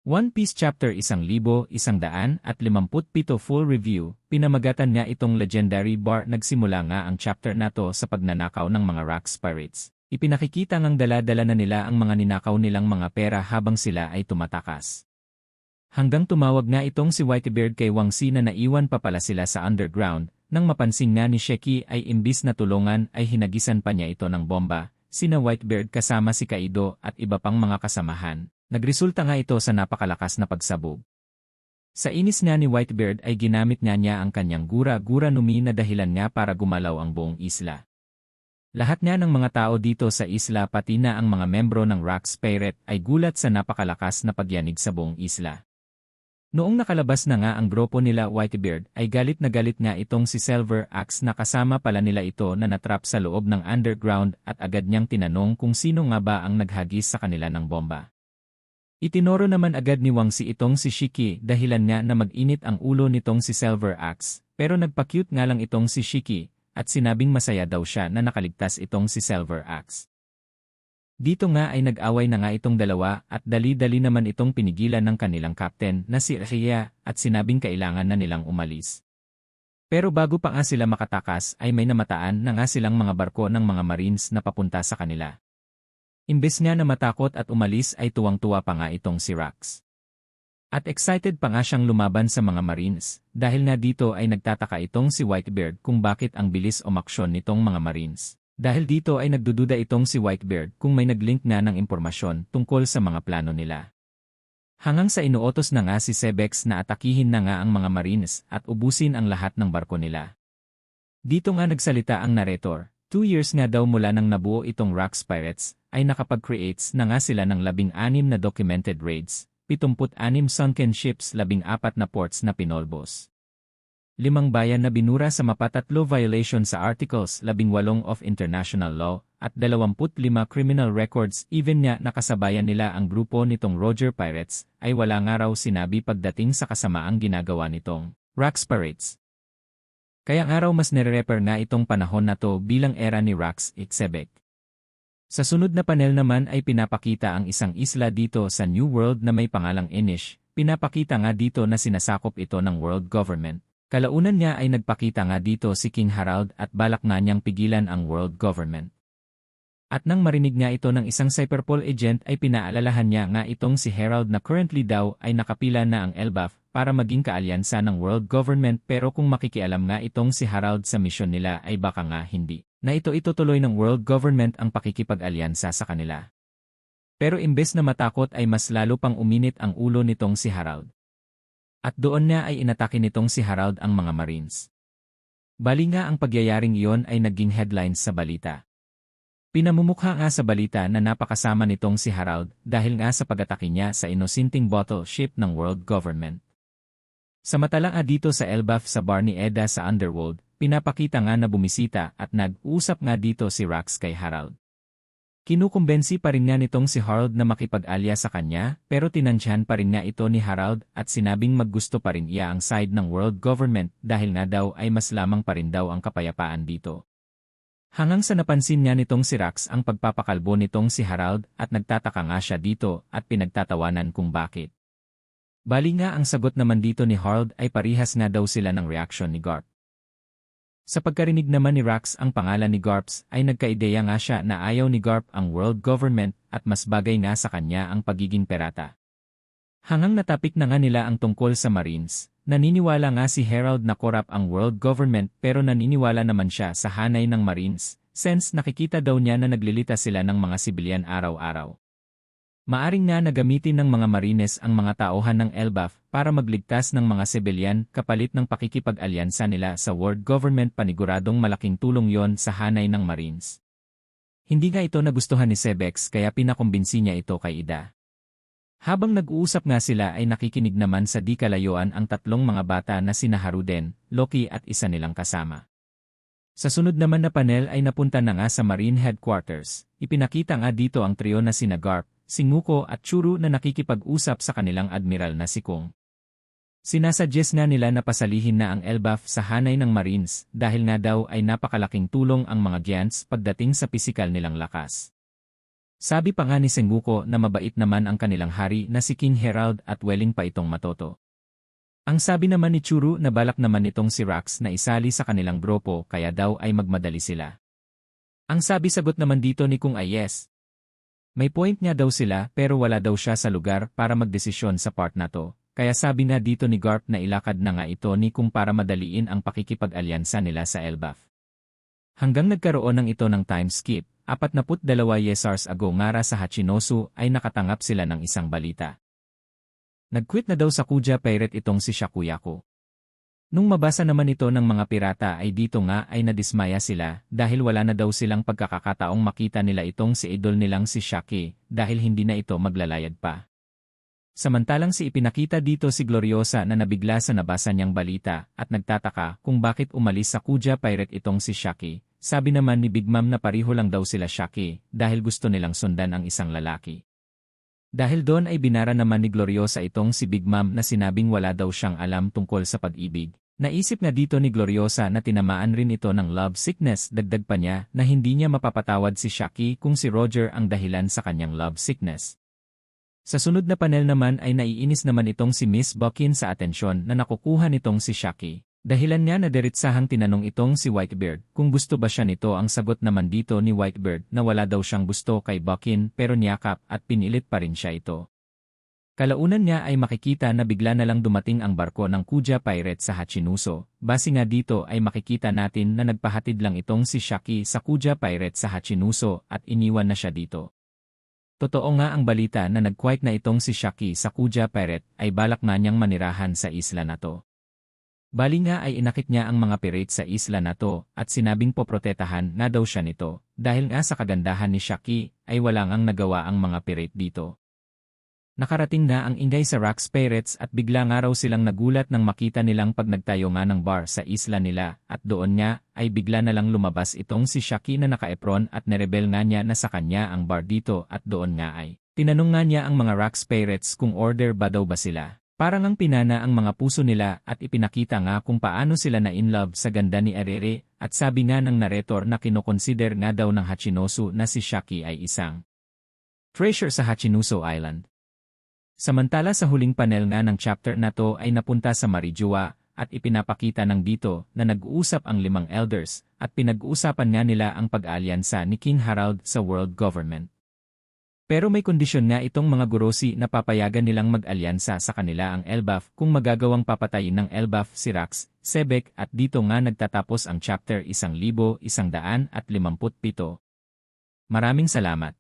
One Piece Chapter 1157 full review, pinamagatan nga itong legendary bar. Nagsimula nga ang chapter na to sa pagnanakaw ng mga Rocks Pirates. Ipinakikita ngang dala-dala na nila ang mga ninakaw nilang mga pera habang sila ay tumatakas. Hanggang tumawag nga itong si Whitebeard kay Wangzi na naiwan pa pala sila sa underground, nang mapansin nga ni Sheki ay imbis na tulungan ay hinagisan pa niya ito ng bomba, sina Whitebeard kasama si Kaido at iba pang mga kasamahan. Nagresulta nga ito sa napakalakas na pagsabog. Sa inis nga ni Whitebeard ay ginamit nga niya ang kanyang gura-gura numi na dahilan nga para gumalaw ang buong isla. Lahat nga ng mga tao dito sa isla pati na ang mga membro ng Rocks Pirate ay gulat sa napakalakas na pagyanig sa buong isla. Noong nakalabas na nga ang grupo nila Whitebeard ay galit na galit nga itong si Silver Axe na kasama pala nila ito na natrap sa loob ng underground at agad niyang tinanong kung sino nga ba ang naghagis sa kanila ng bomba. Itinoro naman agad ni Wangzi itong si Shiki dahilan nga na mag-init ang ulo nitong si Silver Axe, pero nagpa-cute nga lang itong si Shiki at sinabing masaya daw siya na nakaligtas itong si Silver Axe. Dito nga ay nag-away na nga itong dalawa at dali-dali naman itong pinigilan ng kanilang captain na si Rhea at sinabing kailangan na nilang umalis. Pero bago pa nga sila makatakas ay may namataan na nga silang mga barko ng mga marines na papunta sa kanila. Imbes nga na matakot at umalis ay tuwang-tuwa pa nga itong si Rocks. At excited pa nga siyang lumaban sa mga marines, dahil nga dito ay nagtataka itong si Whitebeard kung bakit ang bilis umaksyon nitong mga marines. Dahil dito ay nagdududa itong si Whitebeard kung may naglink nga ng impormasyon tungkol sa mga plano nila. Hanggang sa inuutos na nga si Sebex na atakihin na nga ang mga marines at ubusin ang lahat ng barko nila. Dito nga nagsalita ang narrator. 2 years nga daw mula nang nabuo itong Rocks Pirates, ay nakapag-creates na nga sila ng 16 na documented raids, 76 sunken ships, 14 na ports na pinolbos. 5 bayan na binura sa mapa, 3 violation sa Articles 18 of International Law, at 25 criminal records. Even nga nakasabayan nila ang grupo nitong Roger Pirates, ay wala nga raw sinabi pagdating sa kasamaang ginagawa nitong Rocks Pirates. Kaya nga raw mas nire-refer nga itong panahon na to bilang era ni Rocks Itzebek. Sa sunod na panel naman ay pinapakita ang isang isla dito sa New World na may pangalang Inish. Pinapakita nga dito na sinasakop ito ng world government. Kalaunan niya ay nagpakita nga dito si King Harald at balak na niyang pigilan ang world government. At nang marinig nga ito ng isang Cyberpol agent ay pinaalalahan niya nga itong si Herald na currently daw ay nakapila na ang Elbaf para maging kaalyansa ng world government, pero kung makikialam nga itong si Harald sa misyon nila ay baka nga hindi. Na ito itutuloy ng world government ang pakikipag-alyansa sa kanila. Pero imbes na matakot ay mas lalo pang uminit ang ulo nitong si Harald. At doon na ay inatake nitong si Harald ang mga marines. Bali nga ang pagyayaring iyon ay naging headlines sa balita. Pinamumukha nga sa balita na napakasama nitong si Harald dahil nga sa pag-atake niya sa inosinteng bottle ship ng world government. Samantala nga dito sa Elbaf sa bar ni Eda sa Underworld, pinapakita nga na bumisita at nag-uusap nga dito si Rocks kay Harald. Kinukumbensi pa rin nga nitong si Harald na makipag-alya sa kanya, pero tinansyahan pa rin nga ito ni Harald at sinabing maggusto pa rin iya ang side ng world government dahil nga daw ay mas lamang pa rin daw ang kapayapaan dito. Hanggang sa napansin nga nitong si Rocks ang pagpapakalbo nitong si Harald at nagtataka nga siya dito at pinagtatawanan kung bakit. Bali nga ang sagot naman dito ni Harald ay parihas nga daw sila ng reaksyon ni Garp. Sa pagkarinig naman ni Rocks ang pangalan ni Garps ay nagkaideya nga siya na ayaw ni Garp ang world government at mas bagay nga sa kanya ang pagiging pirata. Hanggang natapik na nga nila ang tungkol sa Marines, naniniwala nga si Herald na korap ang world government pero naniniwala naman siya sa hanay ng Marines, since nakikita daw niya na naglilita sila ng mga sibilyan araw-araw. Maaring nga nagamitin ng mga Marines ang mga tauhan ng Elbaf para magligtas ng mga sibilyan kapalit ng pakikipag-alyansa nila sa world government. Paniguradong malaking tulong yon sa hanay ng Marines. Hindi nga ito nagustuhan ni Sebex kaya pinakumbinsi niya ito kay Ida. Habang nag-uusap nga sila ay nakikinig naman sa di kalayuan ang tatlong mga bata na sina Haruden, Loki at isa nilang kasama. Sa sunod naman na panel ay napunta na nga sa Marine Headquarters. Ipinakita nga dito ang trio na sina Garp, Singuko at Churu na nakikipag-usap sa kanilang admiral na si Kong. Sinasuggest nga nila na pasalihin na ang Elbaf sa hanay ng Marines dahil nga daw ay napakalaking tulong ang mga Giants pagdating sa pisikal nilang lakas. Sabi pa nga ni Sengoku na mabait naman ang kanilang hari na si King Herald at willing pa itong matoto. Ang sabi naman ni Churu na balak naman nitong si Rax na isali sa kanilang grupo kaya daw ay magmadali sila. Ang sabi-sagot naman dito ni Kung ay yes. May point nga daw sila pero wala daw siya sa lugar para magdesisyon sa part na to. Kaya sabi na dito ni Garp na ilakad na nga ito ni Kung para madaliin ang pakikipag-alyansa nila sa Elbaf. Hanggang nagkaroon ng ito ng time skip. 42 years ago ngara sa Hachinosu ay nakatanggap sila ng isang balita. Nag-quit na daw sa Kuja Pirate itong si Shakuyaku. Nung mabasa naman ito ng mga pirata ay dito nga ay nadismaya sila dahil wala na daw silang pagkakataong makita nila itong si idol nilang si Shaki dahil hindi na ito maglalayad pa. Samantalang si ipinakita dito si Gloriosa na nabigla sa nabasa niyang balita at nagtataka kung bakit umalis sa Kuja Pirate itong si Shaki. Sabi naman ni Big Mom na pareho lang daw sila Shaki dahil gusto nilang sundan ang isang lalaki. Dahil doon ay binara naman ni Gloriosa itong si Big Mom na sinabing wala daw siyang alam tungkol sa pag-ibig. Naisip na dito ni Gloriosa na tinamaan rin ito ng love sickness, dagdag pa niya na hindi niya mapapatawad si Shaki kung si Roger ang dahilan sa kanyang love sickness. Sa sunod na panel naman ay naiinis naman itong si Miss Buckin sa atensyon na nakukuha nitong si Shaki. Dahilan niya na diritsahang tinanong itong si Whitebeard kung gusto ba siya nito. Ang sagot naman dito ni Whitebeard na wala daw siyang gusto kay Buckin pero niyakap at pinilit pa rin siya ito. Kalaunan niya ay makikita na bigla na lang dumating ang barko ng Kuja Pirate sa Hachinuso. Base nga dito ay makikita natin na nagpahatid lang itong si Shaki sa Kuja Pirate sa Hachinuso at iniwan na siya dito. Totoo nga ang balita na nag-quit na itong si Shaki sa Kuja Pirate ay balak na niyang manirahan sa isla na to. Bali nga ay inakit niya ang mga pirate sa isla na to at sinabing poprotetahan na daw siya nito dahil nga sa kagandahan ni Shaki ay wala ngang nagawa ang mga pirate dito. Nakarating na ang ingay sa Rax Pirates at bigla nga raw silang nagulat nang makita nilang pag nagtayo nga ng bar sa isla nila at doon nga ay bigla na lang lumabas itong si Shaki na naka-apron at nerebel nga niya na sa kanya ang bar dito at doon nga ay tinanong nga niya ang mga Rax Pirates kung order ba daw ba sila. Parang ang pinana ang mga puso nila at ipinakita nga kung paano sila na in love sa ganda ni Arere at sabi nga ng narrator na kinokonsider nga daw ng Hachinosu na si Shaki ay isang treasure sa Hachinuso Island. Samantala sa huling panel nga ng chapter na to ay napunta sa Marijua at ipinapakita ng dito na nag-uusap ang 5 elders at pinag-uusapan nga nila ang pag-aalyansa ni King Harald sa world government. Pero may kondisyon nga itong mga gurosi na papayagan nilang mag-alyansa sa kanila ang Elbaf kung magagawang papatayin ng Elbaf si Rax, Sebek at dito nga nagtatapos ang chapter 1157. Maraming salamat.